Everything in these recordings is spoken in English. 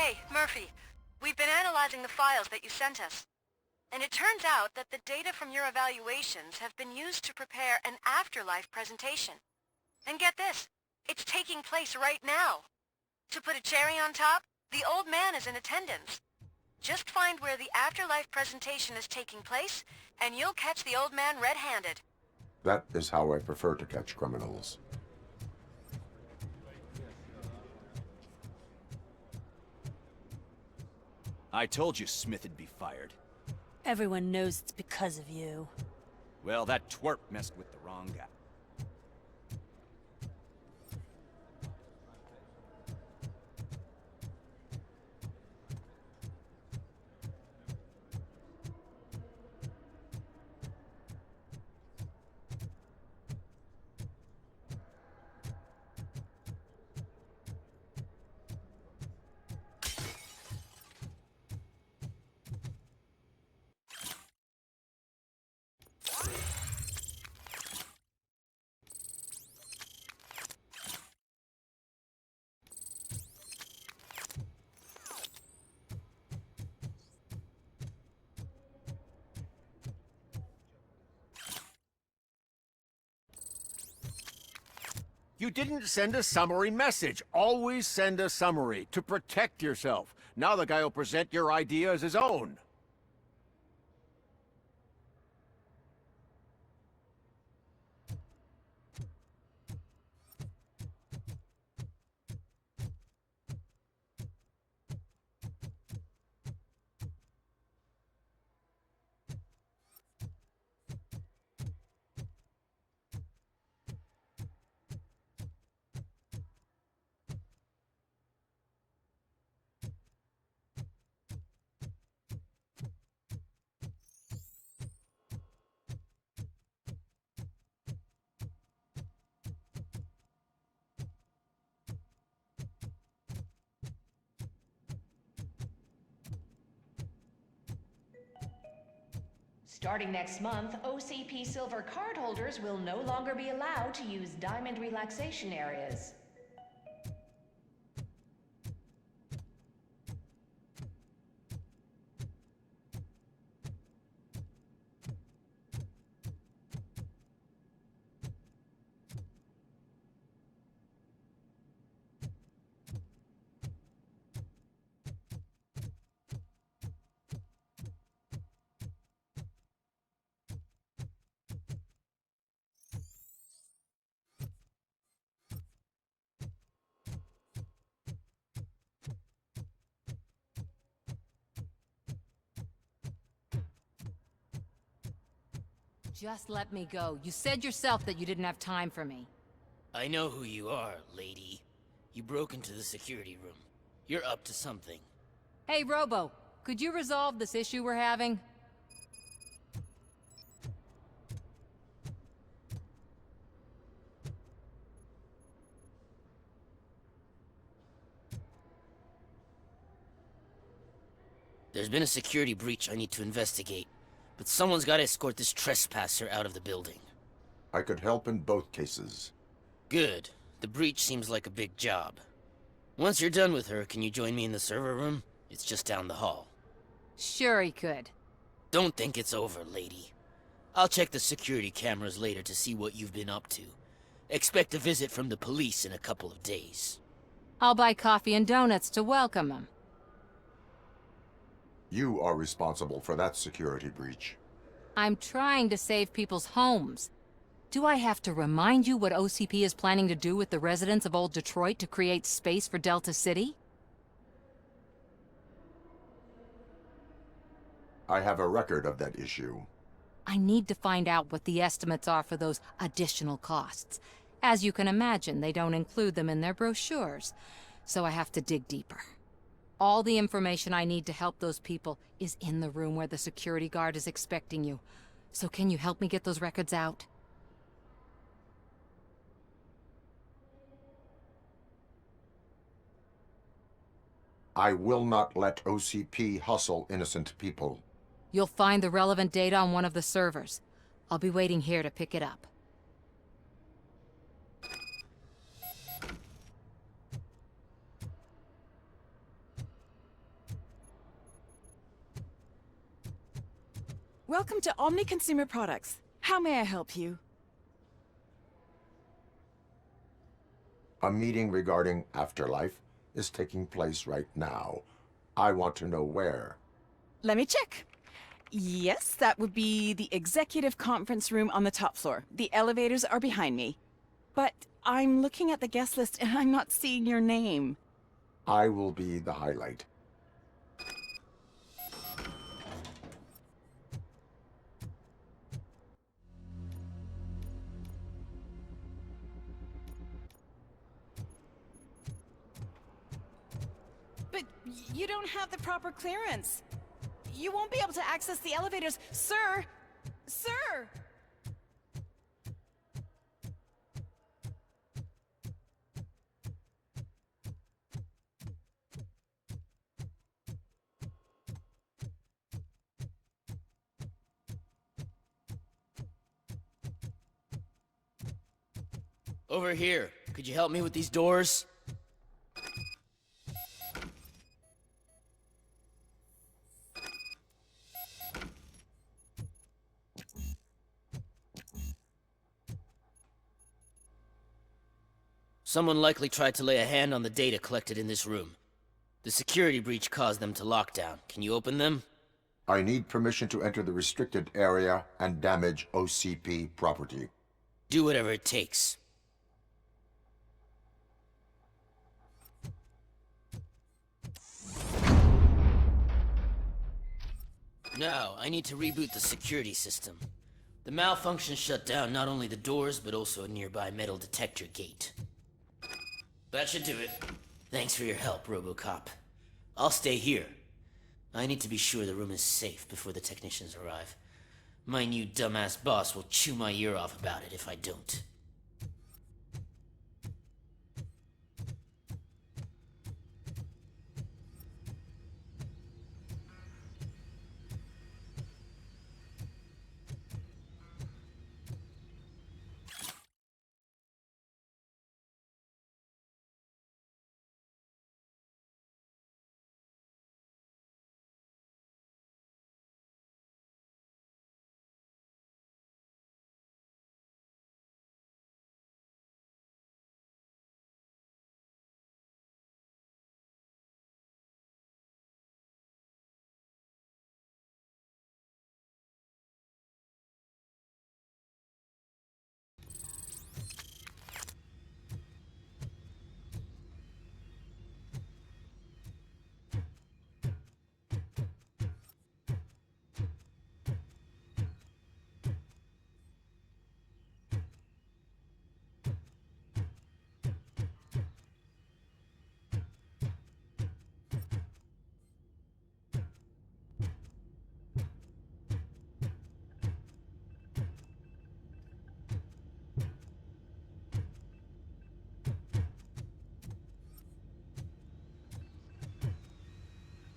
Hey, Murphy. We've been analyzing the files that you sent us. And it turns out that the data from your evaluations have been used to prepare an afterlife presentation. And get this, it's taking place right now. To put a cherry on top, the old man is in attendance. Just find where the afterlife presentation is taking place, and you'll catch the old man red-handed. That is how I prefer to catch criminals. I told you Smith'd be fired. Everyone knows it's because of you. Well, that twerp messed with the wrong guy. You didn't send a summary message. Always send a summary to protect yourself. Now the guy will present your idea as his own. Starting next month, OCP Silver cardholders will no longer be allowed to use Diamond relaxation areas. Just let me go. You said yourself that you didn't have time for me. I know who you are, lady. You broke into the security room. You're up to something. Hey, Robo, could you resolve this issue we're having? There's been a security breach I need to investigate, but someone's got to escort this trespasser out of the building. I could help in both cases. Good. The breach seems like a big job. Once you're done with her, can you join me in the server room? It's just down the hall. Sure he could. Don't think it's over, lady. I'll check the security cameras later to see what you've been up to. Expect a visit from the police in a couple of days. I'll buy coffee and donuts to welcome him. You are responsible for that security breach. I'm trying to save people's homes. Do I have to remind you what OCP is planning to do with the residents of Old Detroit to create space for Delta City? I have a record of that issue. I need to find out what the estimates are for those additional costs. As you can imagine, they don't include them in their brochures, so I have to dig deeper. All the information I need to help those people is in the room where the security guard is expecting you. So can you help me get those records out? I will not let OCP hustle innocent people. You'll find the relevant data on one of the servers. I'll be waiting here to pick it up. Welcome to Omni Consumer Products. How may I help you? A meeting regarding afterlife is taking place right now. I want to know where. Let me check. Yes, that would be the executive conference room on the top floor. The elevators are behind me. But I'm looking at the guest list and I'm not seeing your name. I will be the highlight. But you don't have the proper clearance. You won't be able to access the elevators. Sir! Sir! Over here. Could you help me with these doors? Someone likely tried to lay a hand on the data collected in this room. The security breach caused them to lock down. Can you open them? I need permission to enter the restricted area and damage OCP property. Do whatever it takes. Now, I need to reboot the security system. The malfunction shut down not only the doors, but also a nearby metal detector gate. That should do it. Thanks for your help, RoboCop. I'll stay here. I need to be sure the room is safe before the technicians arrive. My new dumbass boss will chew my ear off about it if I don't.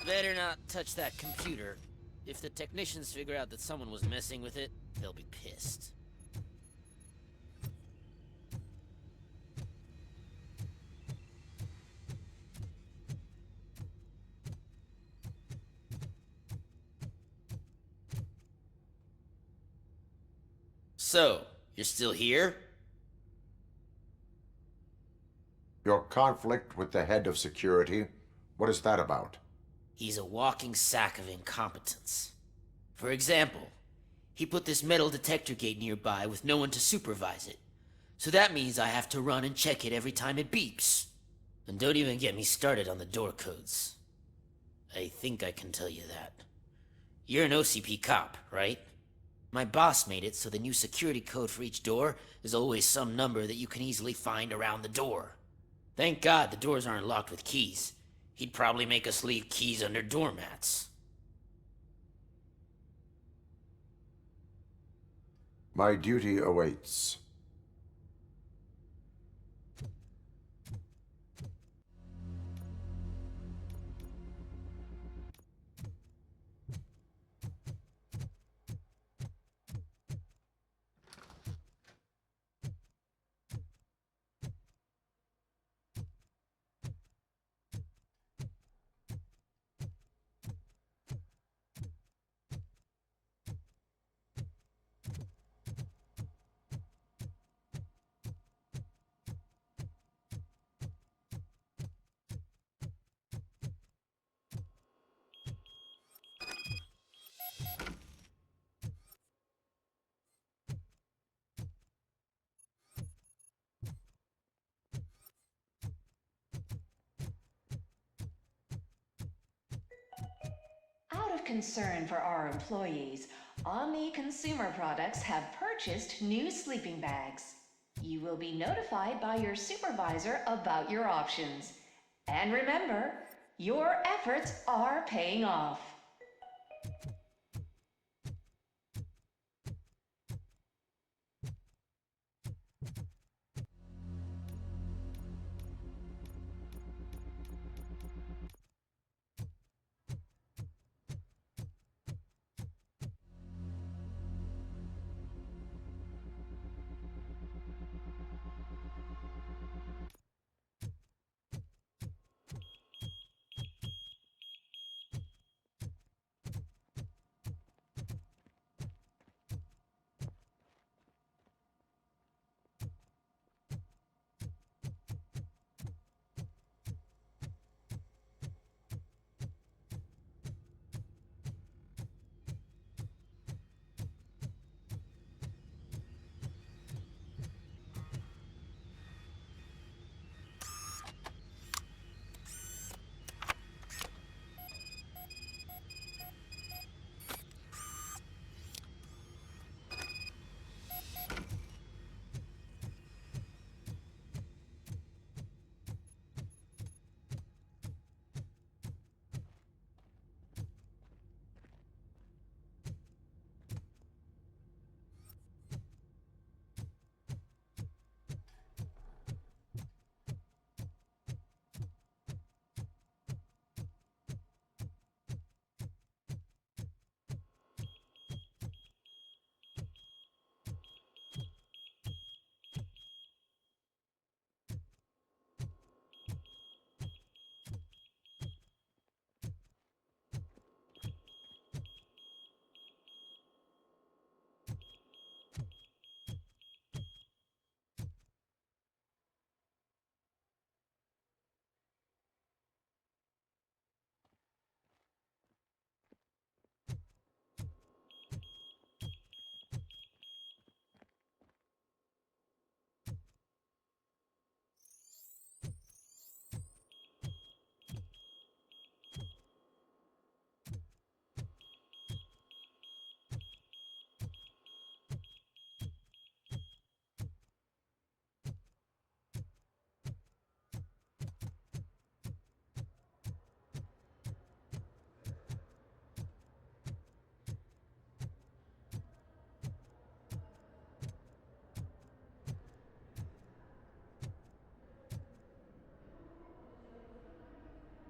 Better not touch that computer. If the technicians figure out that someone was messing with it, they'll be pissed. So, you're still here? Your conflict with the head of security, what is that about? He's a walking sack of incompetence. For example, he put this metal detector gate nearby with no one to supervise it. So that means I have to run and check it every time it beeps. And don't even get me started on the door codes. I think I can tell you that. You're an OCP cop, right? My boss made it so the new security code for each door is always some number that you can easily find around the door. Thank God the doors aren't locked with keys. He'd probably make us leave keys under doormats. My duty awaits. concern for our employees, Omni Consumer Products have purchased new sleeping bags. You will be notified by your supervisor about your options. And remember, your efforts are paying off.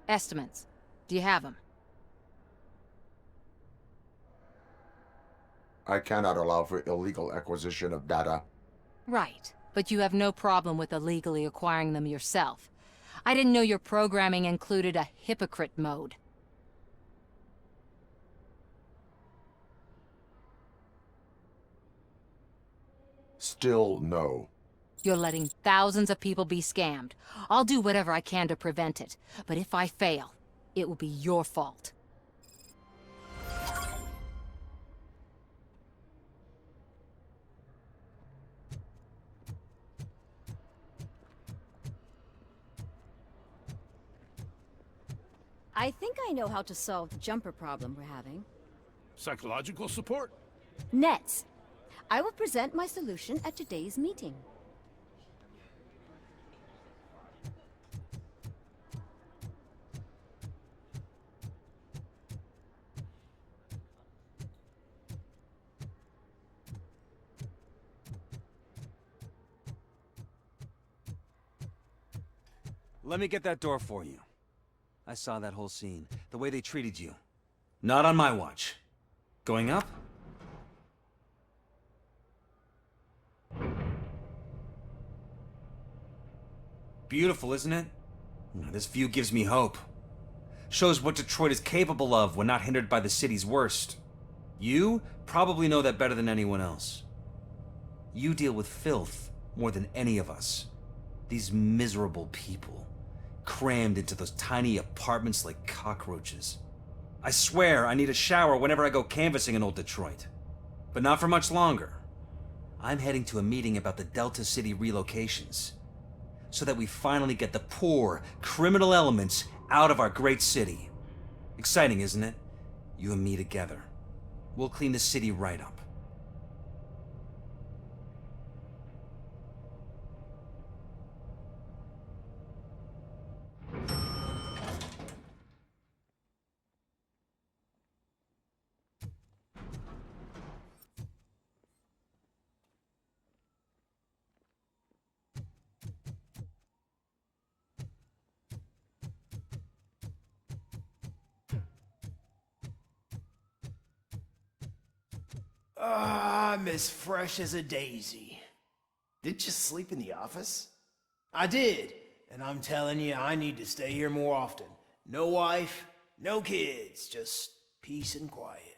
Estimates. Do you have them? I cannot allow for illegal acquisition of data. Right. But you have no problem with illegally acquiring them yourself. I didn't know your programming included a hypocrite mode. Still no. You're letting thousands of people be scammed. I'll do whatever I can to prevent it. But if I fail, it will be your fault. I think I know how to solve the jumper problem we're having. Psychological support? Nets. I will present my solution at today's meeting. Let me get that door for you. I saw that whole scene. The way they treated you. Not on my watch. Going up? Beautiful, isn't it? This view gives me hope. Shows what Detroit is capable of when not hindered by the city's worst. You probably know that better than anyone else. You deal with filth more than any of us. These miserable people, crammed into those tiny apartments like cockroaches. I swear I need a shower whenever I go canvassing in old Detroit. But not for much longer. I'm heading to a meeting about the Delta City relocations, so that we finally get the poor, criminal elements out of our great city. Exciting, isn't it? You and me together. We'll clean the city right up. I'm as fresh as a daisy. Didn't you sleep in the office? I did, and I'm telling you, I need to stay here more often. No wife, no kids, just peace and quiet.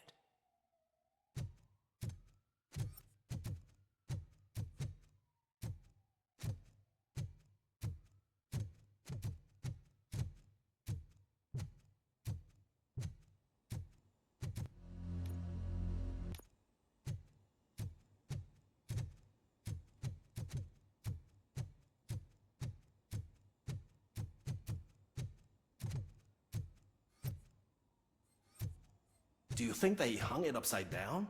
Do you think they hung it upside down?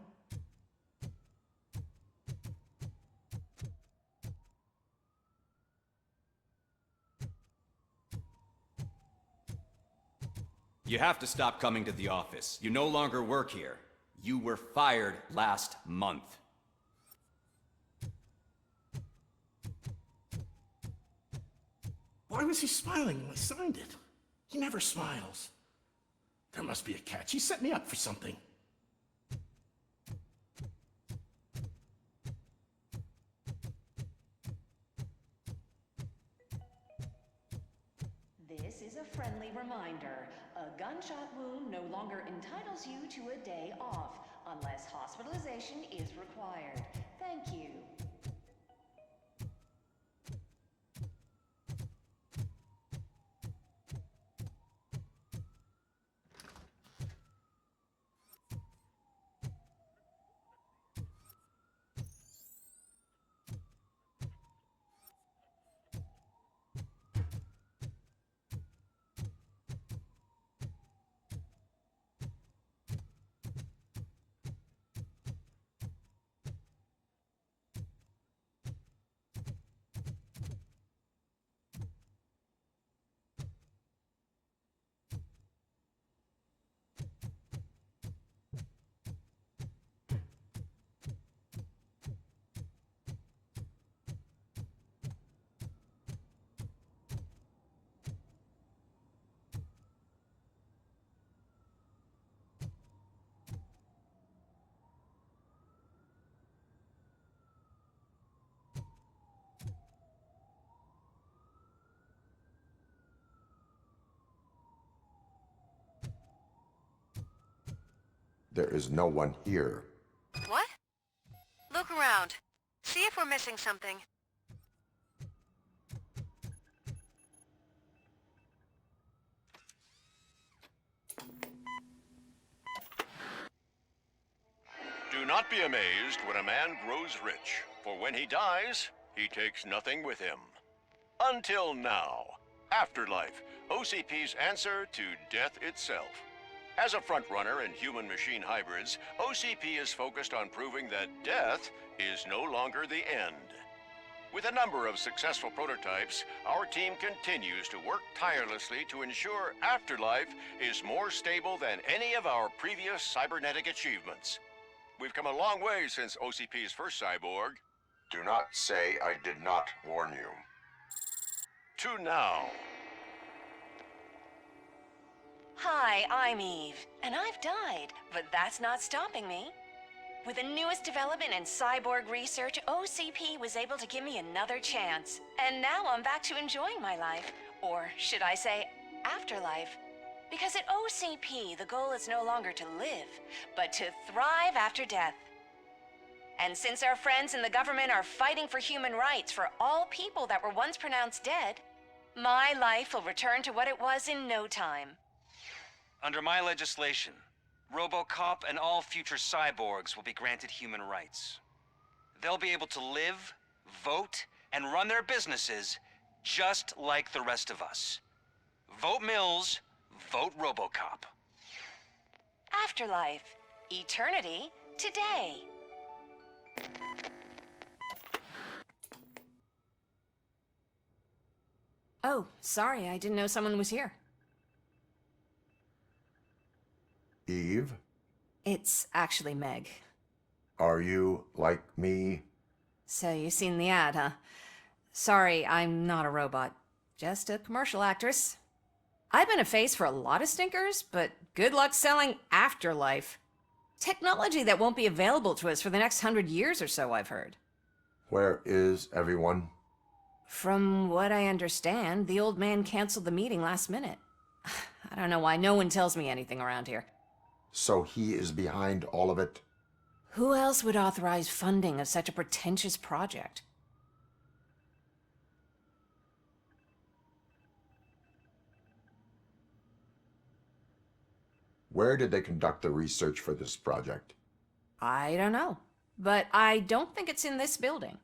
You have to stop coming to the office. You no longer work here. You were fired last month. Why was he smiling when I signed it? He never smiles. There must be a catch. He set me up for something. This is a friendly reminder. A gunshot wound no longer entitles you to a day off, unless hospitalization is required. Thank you. There is no one here. What? Look around. See if we're missing something. Do not be amazed when a man grows rich, for when he dies, he takes nothing with him. Until now. Afterlife, OCP's answer to death itself. As a frontrunner in human-machine hybrids, OCP is focused on proving that death is no longer the end. With a number of successful prototypes, our team continues to work tirelessly to ensure Afterlife is more stable than any of our previous cybernetic achievements. We've come a long way since OCP's first cyborg. Do not say I did not warn you. To now. Hi, I'm Eve, and I've died, but that's not stopping me. With the newest development in cyborg research, OCP was able to give me another chance. And now I'm back to enjoying my life. Or should I say, afterlife. Because at OCP, the goal is no longer to live, but to thrive after death. And since our friends in the government are fighting for human rights for all people that were once pronounced dead, my life will return to what it was in no time. Under my legislation, RoboCop and all future cyborgs will be granted human rights. They'll be able to live, vote, and run their businesses just like the rest of us. Vote Mills, vote RoboCop. afterlife. Eternity today. Oh, sorry, I didn't know someone was here. Eve, It's actually Meg. are you like me? So you seen the ad, huh? Sorry, I'm not a robot. Just a commercial actress. I've been a face for a lot of stinkers, but good luck selling Afterlife. Technology that won't be available to us for the next 100 years or so, I've heard. Where is everyone? From what I understand, the old man canceled the meeting last minute. I don't know why no one tells me anything around here. So he is behind all of it? Who else would authorize funding of such a pretentious project? Where did they conduct the research for this project? I don't know, but I don't think it's in this building.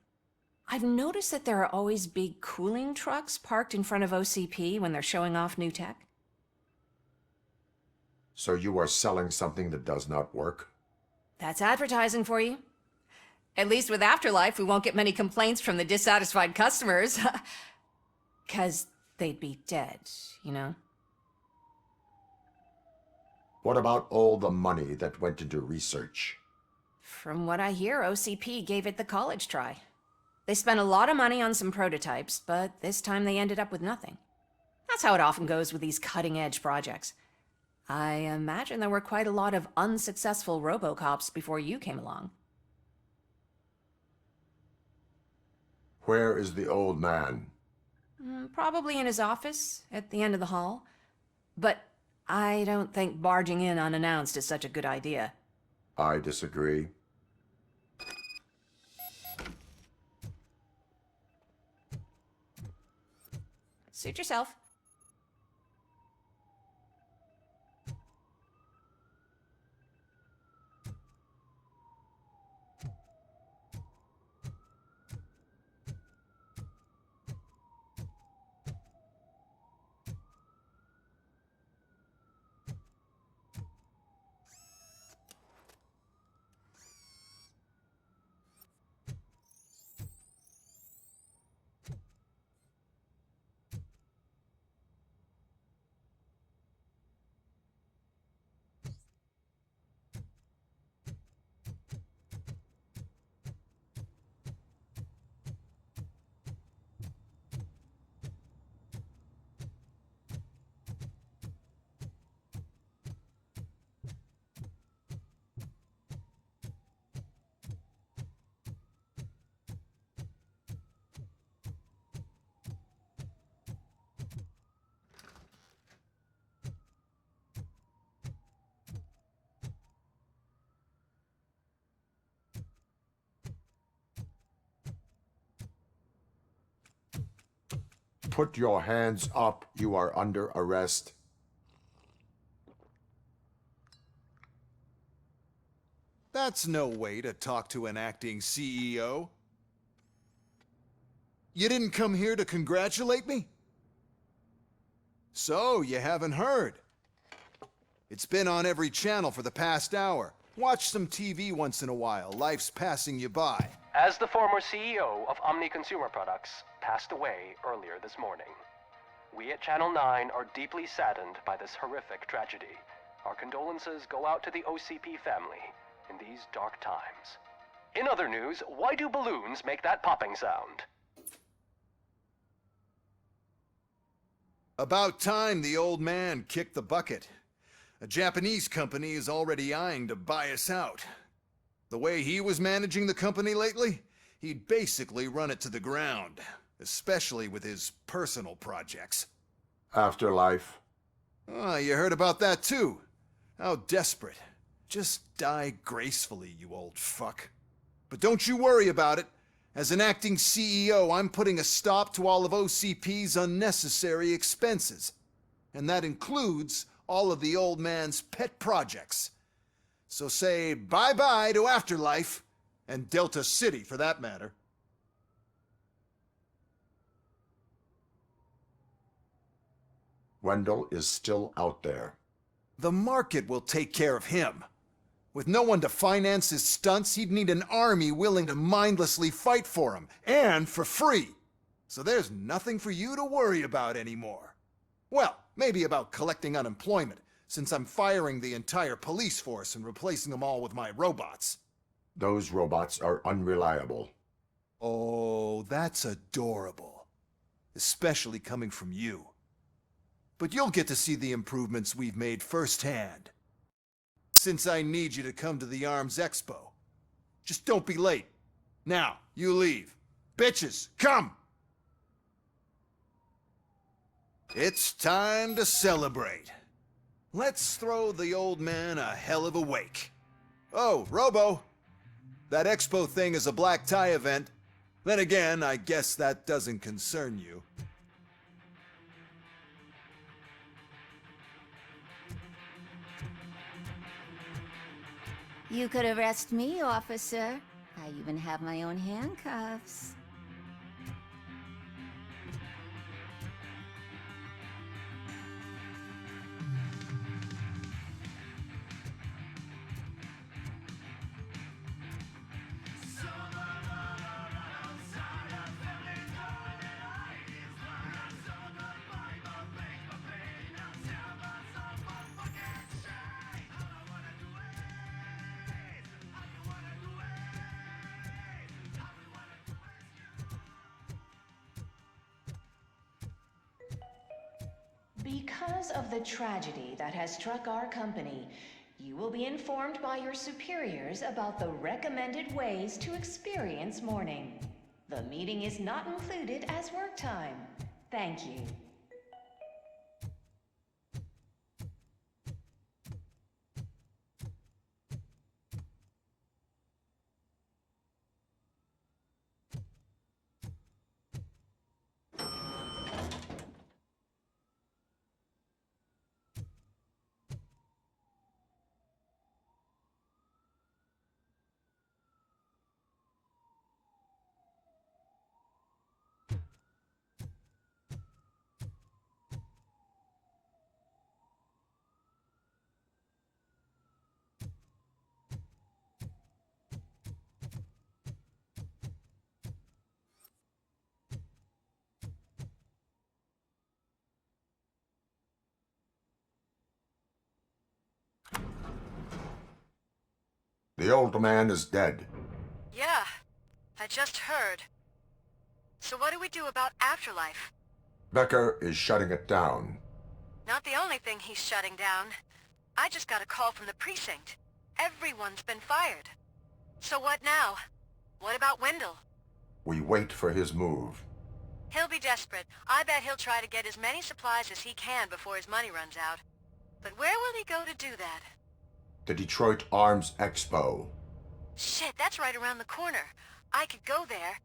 I've noticed that there are always big cooling trucks parked in front of OCP when they're showing off new tech. So you are selling something that does not work? That's advertising for you. At least with Afterlife, we won't get many complaints from the dissatisfied customers. 'Cause they'd be dead, you know? What about all the money that went into research? From what I hear, OCP gave it the college try. They spent a lot of money on some prototypes, but this time they ended up with nothing. That's how it often goes with these cutting-edge projects. I imagine there were quite a lot of unsuccessful RoboCops before you came along. Where is the old man? Probably in his office, at the end of the hall. But I don't think barging in unannounced is such a good idea. I disagree. Suit yourself. Put your hands up. You are under arrest. That's no way to talk to an acting CEO. You didn't come here to congratulate me? So, you haven't heard. It's been on every channel for the past hour. Watch some TV once in a while. Life's passing you by. As the former CEO of Omni Consumer Products passed away earlier this morning, we at Channel 9 are deeply saddened by this horrific tragedy. Our condolences go out to the OCP family in these dark times. In other news, why do balloons make that popping sound? About time the old man kicked the bucket. A Japanese company is already eyeing to buy us out. The way he was managing the company lately, he'd basically run it to the ground, especially with his personal projects. Afterlife. Oh, you heard about that too. How desperate. Just die gracefully, you old fuck. But don't you worry about it. As an acting CEO, I'm putting a stop to all of OCP's unnecessary expenses. And that includes all of the old man's pet projects. So say bye-bye to Afterlife, and Delta City for that matter. Wendell is still out there. The market will take care of him. With no one to finance his stunts, he'd need an army willing to mindlessly fight for him, and for free. So there's nothing for you to worry about anymore. Well, maybe about collecting unemployment, since I'm firing the entire police force and replacing them all with my robots. Those robots are unreliable. Oh, that's adorable. Especially coming from you. But you'll get to see the improvements we've made firsthand. Since I need you to come to the Arms Expo. Just don't be late. Now, you leave. Bitches, come! It's time to celebrate. Let's throw the old man a hell of a wake. Oh, Robo! That expo thing is a black tie event. Then again, I guess that doesn't concern you. You could arrest me, officer. I even have my own handcuffs. Because of the tragedy that has struck our company, you will be informed by your superiors about the recommended ways to experience mourning. The meeting is not included as work time. Thank you. The old man is dead. Yeah, I just heard. So what do we do about afterlife? Becker is shutting it down. Not the only thing he's shutting down. I just got a call from the precinct. Everyone's been fired. So what now? What about Wendell? We wait for his move. He'll be desperate. I bet he'll try to get as many supplies as he can before his money runs out. But where will he go to do that? The Detroit Arms Expo. Shit, that's right around the corner. I could go there.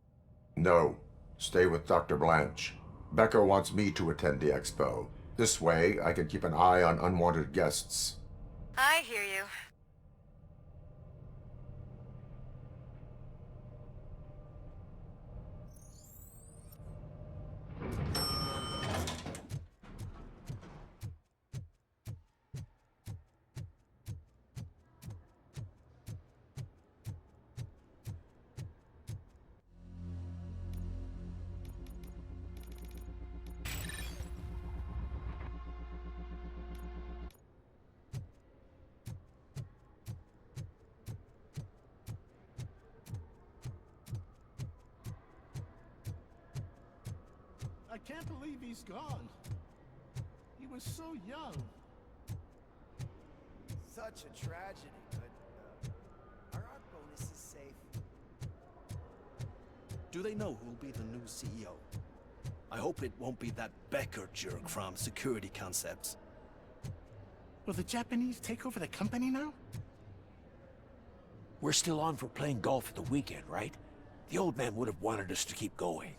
No. Stay with Dr. Blanche. Becker wants me to attend the expo. This way, I can keep an eye on unwanted guests. I hear you. I can't believe he's gone. He was so young. Such a tragedy, but are our bonuses safe? Do they know who'll be the new CEO? I hope it won't be that Becker jerk from Security Concepts. Will the Japanese take over the company now? We're still on for playing golf at the weekend, right? The old man would have wanted us to keep going.